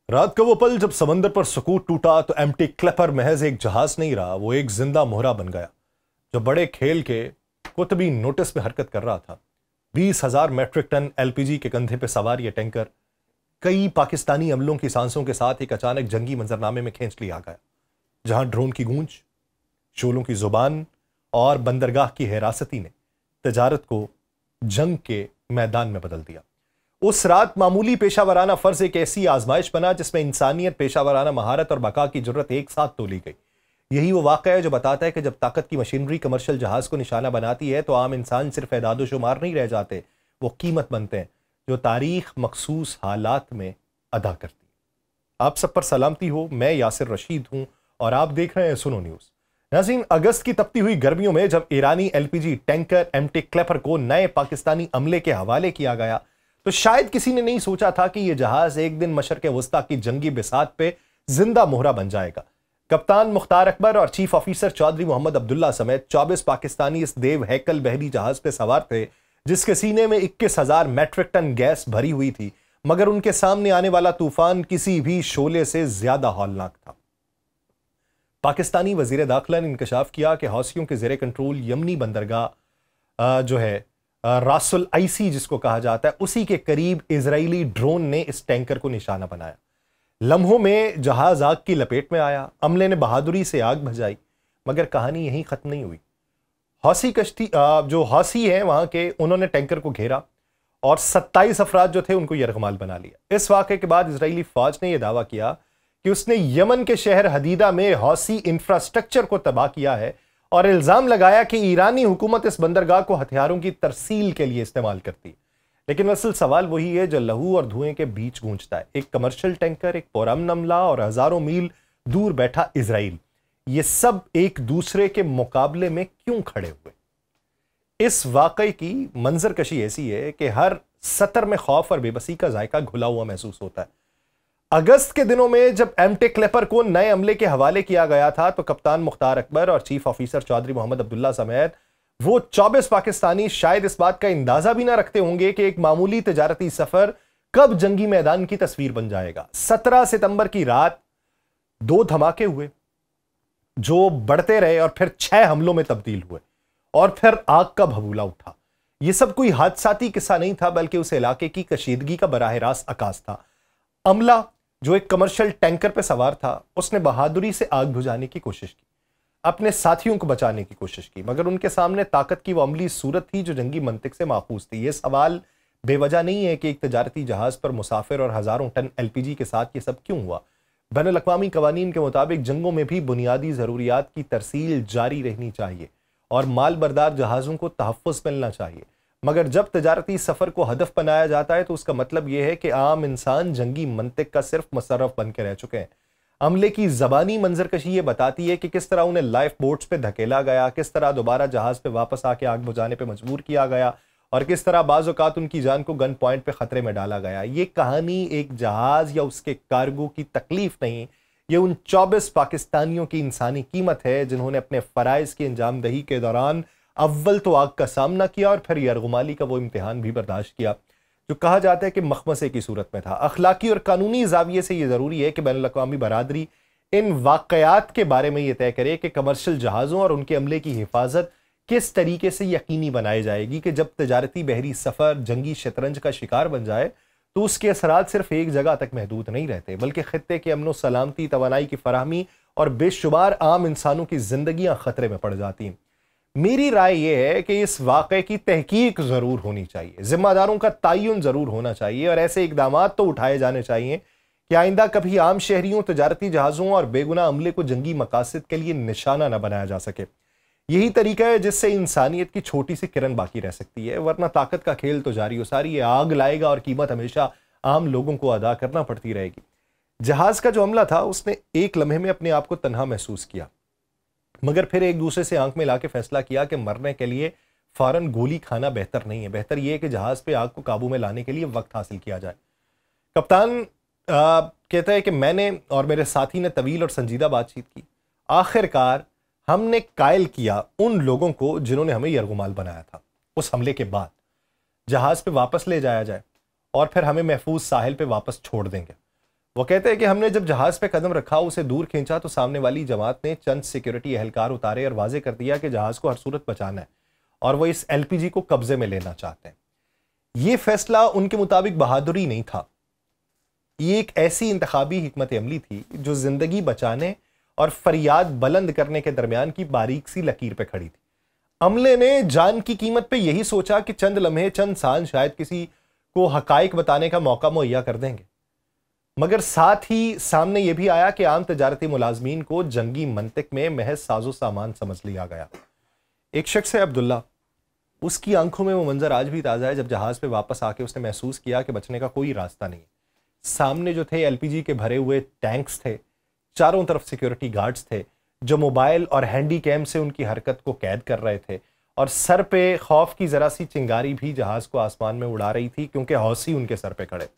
रात का वो पल जब समंदर पर सुकून टूटा तो एम्प्टी क्लेपर महज एक जहाज नहीं रहा, वो एक जिंदा मोहरा बन गया जो बड़े खेल के कुतबी नोटिस में हरकत कर रहा था। 20,000 मैट्रिक टन एलपीजी के कंधे पर सवार यह टैंकर कई पाकिस्तानी अमलों की सांसों के साथ एक अचानक जंगी मंजरनामे में खींच लिया गया, जहां ड्रोन की गूंज, शोलों की जुबान और बंदरगाह की हिरासती ने तजारत को जंग के मैदान में बदल दिया। उस रात मामूली पेशावराना फर्ज एक ऐसी आजमाइश बना जिसमें इंसानियत, पेशावराना महारत और बका की जरूरत एक साथ तोली गई। यही वो वाक़या है जो बताता है कि जब ताकत की मशीनरी कमर्शियल जहाज को निशाना बनाती है तो आम इंसान सिर्फ एदाद शुमार नहीं रह जाते, वो कीमत बनते हैं जो तारीख मखसूस हालात में अदा करती है। आप सब पर सलामती हो, मैं यासिर रशीद हूं और आप देख रहे हैं सुनो न्यूज। नाज़रीन, अगस्त की तपती हुई गर्मियों में जब ईरानी एलपीजी टैंकर एम्प्टी क्लेपर को नए पाकिस्तानी अमले के हवाले किया गया तो शायद किसी ने नहीं सोचा था कि यह जहाज एक दिन मशरक़े वस्ता की जंगी बिसात पे जिंदा मोहरा बन जाएगा। कप्तान मुख्तार अकबर और चीफ ऑफिसर चौधरी मोहम्मद अब्दुल्ला समेत 24 पाकिस्तानी इस देव हैकल बहरी जहाज पे सवार थे जिसके सीने में 21,000 मैट्रिक टन गैस भरी हुई थी, मगर उनके सामने आने वाला तूफान किसी भी शोले से ज्यादा हौलनाक था। पाकिस्तानी वजीर दाखिला ने इंकशाफ किया कि हौसियों के जेर कंट्रोल यमनी बंदरगाह जो है रासुल आईसी जिसको कहा जाता है, उसी के करीब इजरायली ड्रोन ने इस टैंकर को निशाना बनाया। लम्हों में जहाज आग की लपेट में आया, अमले ने बहादुरी से आग भजाई, मगर कहानी यहीं खत्म नहीं हुई। हौसी कश्ती जो हौसी है वहां के, उन्होंने टैंकर को घेरा और 27 अफराद जो थे उनको यरगमाल बना लिया। इस वाक़े के बाद इजरायली फौज ने यह दावा किया कि उसने यमन के शहर हदीदा में हौसी इंफ्रास्ट्रक्चर को तबाह किया है और इल्जाम लगाया कि ईरानी हुकूमत इस बंदरगाह को हथियारों की तरसील के लिए इस्तेमाल करती है। लेकिन असल सवाल वही है जो लहू और धुएं के बीच गूंजता है। एक कमर्शियल टैंकर, एक पुरअमन अमला और हजारों मील दूर बैठा इजराइल, ये सब एक दूसरे के मुकाबले में क्यों खड़े हुए? इस वाकई की मंजरकशी ऐसी है कि हर सतर में खौफ और बेबसी का जायका घुला हुआ महसूस होता है। अगस्त के दिनों में जब एम्प्टी क्लेपर को नए अमले के हवाले किया गया था तो कप्तान मुख्तार अकबर और चीफ ऑफिसर चौधरी मोहम्मद अब्दुल्ला समेत वो 24 पाकिस्तानी शायद इस बात का अंदाजा भी ना रखते होंगे कि एक मामूली तिजारती सफर कब जंगी मैदान की तस्वीर बन जाएगा। 17 सितंबर की रात 2 धमाके हुए जो बढ़ते रहे और फिर 6 हमलों में तब्दील हुए और फिर आग का भभूला उठा। यह सब कोई हादसाती किस्सा नहीं था, बल्कि उस इलाके की कशीदगी का बराह रास्त अकास था। अमला जो एक कमर्शियल टैंकर पर सवार था, उसने बहादुरी से आग बुझाने की कोशिश की, अपने साथियों को बचाने की कोशिश की, मगर उनके सामने ताकत की वो अमली सूरत थी जो जंगी मंतिक से माखूज थी। यह सवाल बेवजह नहीं है कि एक तजारती जहाज पर मुसाफिर और हजारों टन एलपीजी के साथ ये सब क्यों हुआ। बैनुल अक़वामी कवानीन के मुताबिक जंगों में भी बुनियादी ज़रूरियात की तरसील जारी रहनी चाहिए और माल बरदार जहाज़ों को तहफ़्फ़ुज़ मिलना चाहिए, मगर जब तजारती सफ़र को हदफ बनाया जाता है तो उसका मतलब यह है कि आम इंसान जंगी मंतिक का सिर्फ मुसर्रफ बन के रह चुके हैं। अमले की ज़बानी मंजरकशी ये बताती है कि किस तरह उन्हें लाइफ बोट्स पे धकेला गया, किस तरह दोबारा जहाज़ पे वापस आके आग बुझाने पे मजबूर किया गया और किस तरह बाज़ औक़ात उनकी जान को गन पॉइंट पे ख़तरे में डाला गया। ये कहानी एक जहाज़ या उसके कार्गो की तकलीफ नहीं, ये उन 24 पाकिस्तानियों की इंसानी कीमत है जिन्होंने अपने फ़राइज़ की अंजामदही के दौरान अव्वल तो आग का सामना किया और फिर यरगुमाली का वो इम्तिहान भी बर्दाश्त किया जो कहा जाता है कि मखमसे की सूरत में था। अखलाकी और कानूनी जाविये से यह ज़रूरी है कि बैनुल अक़वामी बरादरी इन वाक़यात के बारे में यह तय करे कि कमर्शियल जहाज़ों और उनके अमले की हिफाजत किस तरीके से यकीनी बनाई जाएगी कि जब तजारती बहरी सफ़र जंगी शतरंज का शिकार बन जाए तो उसके असरात सिर्फ एक जगह तक महदूद नहीं रहते, बल्कि खित्ते के अमन सलामती, तवानाई की फराहमी और बेशुमार आम इंसानों की जिंदगियां खतरे में पड़ जाती हैं। मेरी राय यह है कि इस वाक़े की तहकीक ज़रूर होनी चाहिए, जिम्मेदारों का तयन ज़रूर होना चाहिए और ऐसे इक़दाम तो उठाए जाने चाहिए कि आइंदा कभी आम शहरियों, तजारती जहाज़ों और बेगुनाह अमले को जंगी मकासद के लिए निशाना न बनाया जा सके। यही तरीका है जिससे इंसानियत की छोटी सी किरण बाकी रह सकती है, वरना ताकत का खेल तो जारी सारी ये आग लाएगा और कीमत हमेशा आम लोगों को अदा करना पड़ती रहेगी। जहाज़ का जो अमला था उसने एक लम्हे में अपने आप को तन्हा महसूस किया, मगर फिर एक दूसरे से आंख में ला के फैसला किया कि मरने के लिए फौरन गोली खाना बेहतर नहीं है, बेहतर यह है कि जहाज़ पे आग को काबू में लाने के लिए वक्त हासिल किया जाए। कप्तान कहता है कि मैंने और मेरे साथी ने तवील और संजीदा बातचीत की। आखिरकार हमने कायल किया उन लोगों को जिन्होंने हमें यरगुमाल बनाया था। उस हमले के बाद जहाज़ पे वापस ले जाया जाए और फिर हमें महफूज साहिल पे वापस छोड़ देंगे। वो कहते हैं कि हमने जब जहाज पे कदम रखा, उसे दूर खींचा, तो सामने वाली जमात ने चंद सिक्योरिटी एहलकार उतारे और वाजे कर दिया कि जहाज को हर सूरत बचाना है और वो इस एलपीजी को कब्जे में लेना चाहते हैं। ये फैसला उनके मुताबिक बहादुरी नहीं था, ये एक ऐसी इंतखाबी हिकमत अमली थी जो जिंदगी बचाने और फरियाद बुलंद करने के दरमियान की बारीक सी लकीर पे खड़ी थी। अमले ने जान की कीमत पे यही सोचा कि चंद लम्हे, चंद साल शायद किसी को हकाइक बताने का मौका मुहैया कर देंगे, मगर साथ ही सामने यह भी आया कि आम तजारती मुलाजमीन को जंगी मंतिक में महज साजो सामान समझ लिया गया। एक शख्स है अब्दुल्ला, उसकी आंखों में वो मंजर आज भी ताज़ा है जब जहाज पे वापस आके उसने महसूस किया कि बचने का कोई रास्ता नहीं। सामने जो थे एलपीजी के भरे हुए टैंक्स थे, चारों तरफ सिक्योरिटी गार्ड्स थे जो मोबाइल और हैंडी कैम से उनकी हरकत को कैद कर रहे थे, और सर पे खौफ की जरा सी चिंगारी भी जहाज को आसमान में उड़ा रही थी क्योंकि हौसी उनके सर पे खड़े।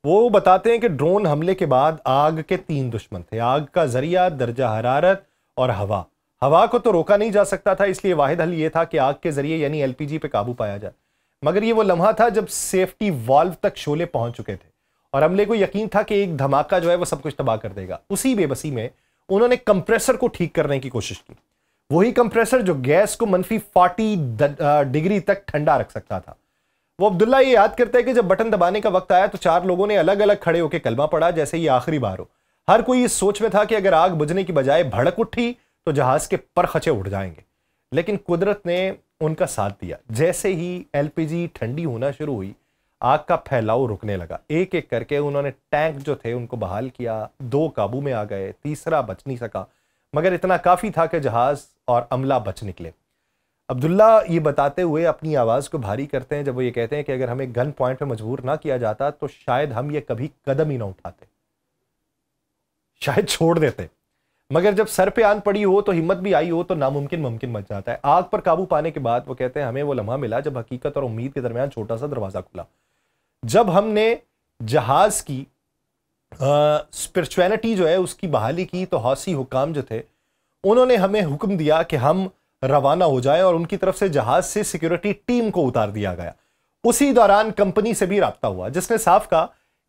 वो बताते हैं कि ड्रोन हमले के बाद आग के 3 दुश्मन थे, आग का जरिया, दर्जा हरारत और हवा। हवा को तो रोका नहीं जा सकता था, इसलिए वाहिद हल ये था कि आग के जरिए यानी एलपीजी पे काबू पाया जाए। मगर ये वो लम्हा था जब सेफ्टी वाल्व तक शोले पहुंच चुके थे और अमले को यकीन था कि एक धमाका जो है वो सब कुछ तबाह कर देगा। उसी बेबसी में उन्होंने कंप्रेसर को ठीक करने की कोशिश की, वही कंप्रेसर जो गैस को -40 डिग्री तक ठंडा रख सकता था। वो अब्दुल्ला ये याद करता है कि जब बटन दबाने का वक्त आया तो 4 लोगों ने अलग अलग खड़े होकर कलमा पढ़ा जैसे ये आखिरी बार हो। हर कोई इस सोच में था कि अगर आग बुझने की बजाय भड़क उठी तो जहाज के परखचे उड़ जाएंगे, लेकिन कुदरत ने उनका साथ दिया। जैसे ही एलपीजी ठंडी होना शुरू हुई, आग का फैलाव रुकने लगा। एक एक करके उन्होंने टैंक जो थे उनको बहाल किया, 2 काबू में आ गए, तीसरा बच नहीं सका, मगर इतना काफी था कि जहाज और अमला बच निकले। अब्दुल्ला ये बताते हुए अपनी आवाज को भारी करते हैं जब वो ये कहते हैं कि अगर हमें गन पॉइंट पे मजबूर ना किया जाता तो शायद हम ये कभी कदम ही ना उठाते, शायद छोड़ देते। मगर जब सर पे आन पड़ी हो तो हिम्मत भी आई हो तो नामुमकिन मुमकिन बन जाता है। आग पर काबू पाने के बाद वो कहते हैं हमें वो लम्हा मिला जब हकीकत और उम्मीद के दरमियान छोटा सा दरवाजा खुला, जब हमने जहाज की स्पिरिचुअलिटी जो है उसकी बहाली की तो हौसी हुकाम जो थे उन्होंने हमें हुक्म दिया कि हम रवाना हो जाएं और उनकी तरफ से जहाज से सिक्योरिटी टीम को उतार दिया गया। उसी दौरान कंपनी से भी राब्ता हुआ जिसने साफ कहा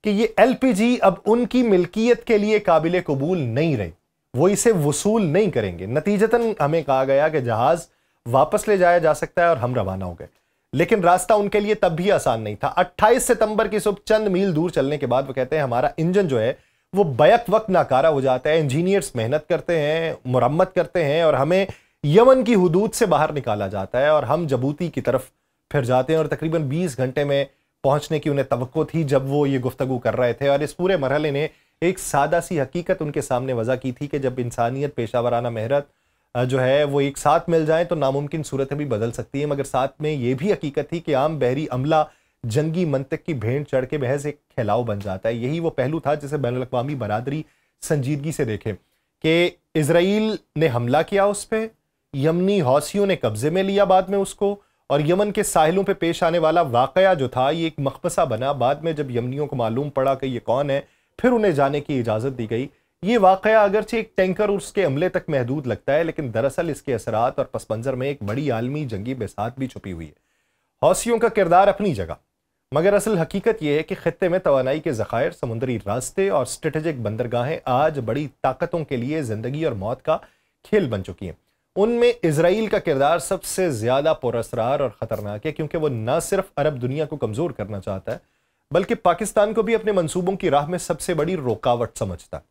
कि ये एलपीजी अब उनकी मिल्कियत के लिए काबिल कबूल नहीं रही, वो इसे वसूल नहीं करेंगे। नतीजतन हमें कहा गया कि जहाज वापस ले जाया जा सकता है और हम रवाना हो गए, लेकिन रास्ता उनके लिए तब भी आसान नहीं था। 28 सितंबर की सुबह चंद मील दूर चलने के बाद वो कहते हैं हमारा इंजन जो है वो बैक वक्त नाकारा हो जाता है। इंजीनियर्स मेहनत करते हैं, मुरम्मत करते हैं और हमें यमन की हुदूद से बाहर निकाला जाता है और हम जबूती की तरफ फिर जाते हैं और तकरीबन 20 घंटे में पहुंचने की उन्हें तवक्को थी जब वो ये गुफ्तगू कर रहे थे। और इस पूरे मरहले ने एक सादा सी हकीकत उनके सामने वजह की थी कि जब इंसानियत, पेशावराना मेहनत जो है वो एक साथ मिल जाए तो नामुमकिन सूरतें भी बदल सकती है। मगर साथ में ये भी हकीकत थी कि आम बहरी अमला जंगी मंतिक की भेंट चढ़ के महज एक खिलाव बन जाता है। यही वो पहलू था जिसे बैनुल-अक़वामी बरादरी संजीदगी से देखे कि इजराइल ने हमला किया उस पर, यमनी हौसियों ने कब्जे में लिया बाद में उसको, और यमन के साहिलों पे पेश आने वाला वाकया जो था ये एक मखबसा बना। बाद में जब यमनियों को मालूम पड़ा कि ये कौन है, फिर उन्हें जाने की इजाज़त दी गई। ये वाकया अगरचे एक टैंकर और उसके हमले तक महदूद लगता है, लेकिन दरअसल इसके असरात और पस मंज़र में एक बड़ी आलमी जंगी बेसात भी छुपी हुई है। हौसियों का किरदार अपनी जगह, मगर असल हकीकत यह है कि खित्ते में तवानाई के ज़खायर, समुद्री रास्ते और स्ट्रेटेजिक बंदरगाहें आज बड़ी ताकतों के लिए ज़िंदगी और मौत का खेल बन चुकी हैं। उनमें इजराइल का किरदार सबसे ज्यादा पुरअसरार और खतरनाक है, क्योंकि वो न सिर्फ अरब दुनिया को कमजोर करना चाहता है बल्कि पाकिस्तान को भी अपने मंसूबों की राह में सबसे बड़ी रुकावट समझता है।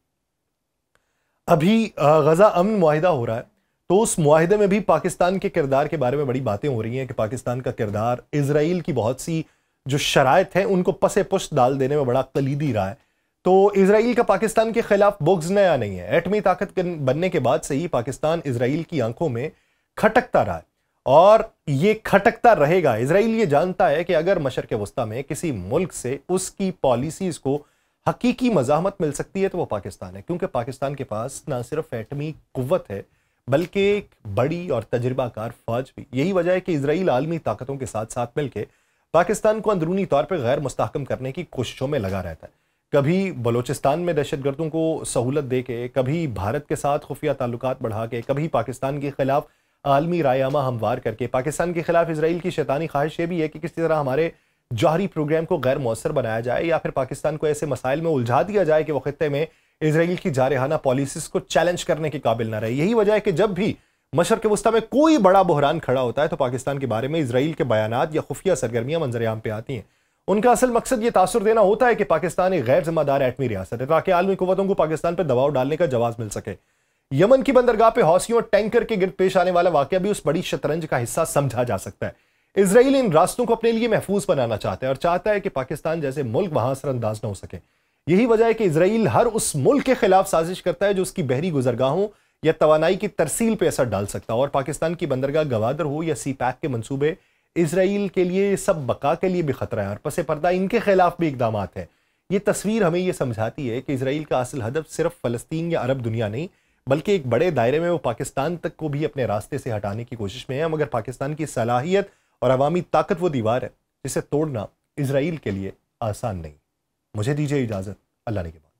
अभी गजा अमन मुआहिदा हो रहा है तो उस मुआहिदे में भी पाकिस्तान के किरदार के बारे में बड़ी बातें हो रही हैं कि पाकिस्तान का किरदार इजराइल की बहुत सी जो शराइत हैं उनको पसे पुश्त डाल देने में बड़ा कलीदी रहा है। तो इजराइल का पाकिस्तान के खिलाफ बुग़्ज़ नया नहीं है। एटमी ताकत बनने के बाद से ही पाकिस्तान इजराइल की आंखों में खटकता रहा है और ये खटकता रहेगा। इजराइल ये जानता है कि अगर मशरक़ वस्ता में किसी मुल्क से उसकी पॉलिसीज़ को हकीकी मज़ाहमत मिल सकती है तो वो पाकिस्तान है, क्योंकि पाकिस्तान के पास ना सिर्फ एटमी कुव्वत है बल्कि एक बड़ी और तजुर्बाकार फौज भी। यही वजह है कि इजराइल आलमी ताकतों के साथ साथ मिलकर पाकिस्तान को अंदरूनी तौर पर गैर मुस्तहकम करने की कोशिशों में लगा रहता है। कभी बलोचिस्तान में दहशतगर्दों को सहूलत दे के, कभी भारत के साथ खुफिया ताल्लुकात बढ़ा के, कभी पाकिस्तान के खिलाफ आलमी रायनामा हमवार करके। पाकिस्तान के खिलाफ इजराइल की शैतानी ख्वाहिश ये भी है कि किसी तरह हमारे जौहरी प्रोग्राम को गैर मौसर बनाया जाए या फिर पाकिस्तान को ऐसे मसाइल में उलझा दिया जाए कि वो खित्ते में इसराइल की जारहाना पॉलिसीज को चैलेंज करने के काबिल ना रहे। यही वजह है कि जब भी मशरक़ वस्ता में कोई बड़ा बहरान खड़ा होता है तो पाकिस्तान के बारे में इसराइल के बयानात या खुफिया सरगर्मियां मंजर-ए-आम पे आती हैं। उनका असल मकसद यह तासुर देना होता है कि पाकिस्तान एक गैर जिम्मेदार एटमी रियासत है, ताकि आलमी कुव्वतों को पाकिस्तान पर दबाव डालने का जवाब मिल सके। यमन की बंदरगाह पे हौसियों और टैंकर के गिर्द पेश आने वाला वाकया भी उस बड़ी शतरंज का हिस्सा समझा जा सकता है। इसराइल इन रास्तों को अपने लिए महफूज बनाना चाहता है और चाहता है कि पाकिस्तान जैसे मुल्क वहां असरअंदाज न हो सके। यही वजह है कि इसराइल हर उस मुल्क के खिलाफ साजिश करता है जो उसकी बहरी गुजरगाहों या तवानाई की तरसील पर असर डाल सकता है। और पाकिस्तान की बंदरगाह गवादर हो या सी पैक के मंसूबे इसराइल के लिए सब बका के लिए भी खतरा है और पसे पर्दा इनके खिलाफ भी इकदाम हैं। ये तस्वीर हमें यह समझाती है कि इसराइल का असल हदफ सिर्फ फलस्तीन या अरब दुनिया नहीं, बल्कि एक बड़े दायरे में वो पाकिस्तान तक को भी अपने रास्ते से हटाने की कोशिश में है। मगर पाकिस्तान की सलाहियत और अवामी ताकत वो दीवार है जिसे तोड़ना इसराइल के लिए आसान नहीं। मुझे दीजिए इजाजत। अल्लाह ने के बाद।